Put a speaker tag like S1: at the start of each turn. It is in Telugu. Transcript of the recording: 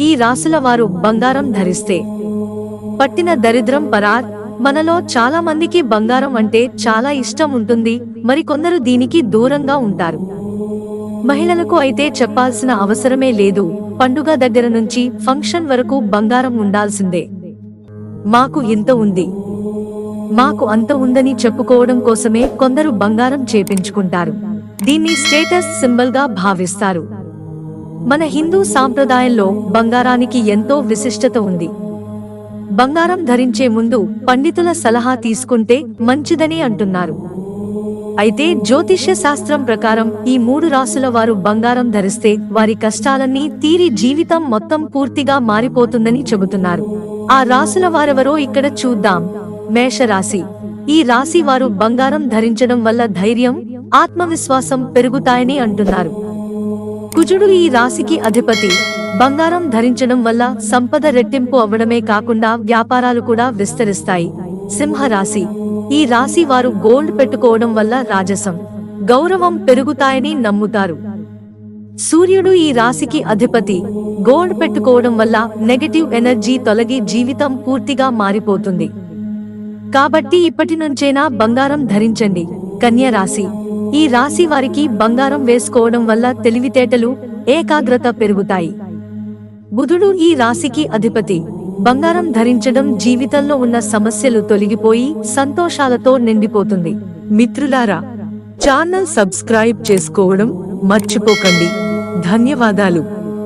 S1: ఈ రాశుల వారు బంగారం ధరిస్తే పట్టిన దరిద్రం పరార్. మనలో చాలా మందికి బంగారం అంటే చాలా ఇష్టం ఉంటుంది, మరికొందరు దీనికి దూరంగా ఉంటారు. మహిళలకు అయితే చెప్పాల్సిన అవసరమే లేదు, పండుగ దగ్గర నుంచి ఫంక్షన్ వరకు బంగారం ఉండాల్సిందే. మాకు ఇంత ఉంది, మాకు అంత ఉందని చెప్పుకోవడం కోసమే కొందరు బంగారం చేపించుకుంటారు. దీన్ని స్టేటస్ సింబల్ గా భావిస్తారు. మన హిందూ సాంప్రదాయంలో బంగారానికి ఎంతో విశిష్టత ఉంది. బంగారం ధరించే ముందు పండితుల సలహా తీసుకుంటే మంచిదని అంటున్నారు. అయితే జ్యోతిష్య శాస్త్రం ప్రకారం ఈ 3 రాశుల వారు బంగారం ధరిస్తే వారి కష్టాలన్నీ తీరి జీవితం మొత్తం పూర్తిగా మారిపోతుందని చెబుతున్నారు. ఆ రాశుల వారెవరో ఇక్కడ చూద్దాం. మేషరాశి. ఈ రాశి వారు బంగారం ధరించడం వల్ల ధైర్యం, ఆత్మవిశ్వాసం పెరుగుతాయని అంటున్నారు. కుజుడు ఈ రాశికి అధిపతి. బంగారం ధరించడం వల్ల సంపద రెట్టింపు అవ్వడమే కాకుండా వ్యాపారాలు కూడా విస్తరిస్తాయి. సింహరాశి. ఈ రాశి వారు గోల్డ్ పెట్టుకోవడం వల్ల రాజసం, గౌరవం పెరుగుతాయని నమ్ముతారు. సూర్యుడు ఈ రాశికి అధిపతి. గోల్డ్ పెట్టుకోవడం వల్ల నెగటివ్ ఎనర్జీ తొలగి జీవితం పూర్తిగా మారిపోతుంది. కాబట్టి ఇప్పటి నుంచైనా బంగారం ధరించండి. కన్య రాశి. ఈ రాశి వారికి బంగారం వేసుకోవడం వల్ల తెలివితేటలు, ఏకాగ్రత పెరుగుతాయి. బుధుడు ఈ రాశికి అధిపతి. బంగారం ధరించడం జీవితంలో ఉన్న సమస్యలు తొలగిపోయి సంతోషాలతో నిండిపోతుంది. మిత్రులారా, ఛానల్ సబ్స్క్రైబ్ చేసుకోవడం మర్చిపోకండి. ధన్యవాదాలు.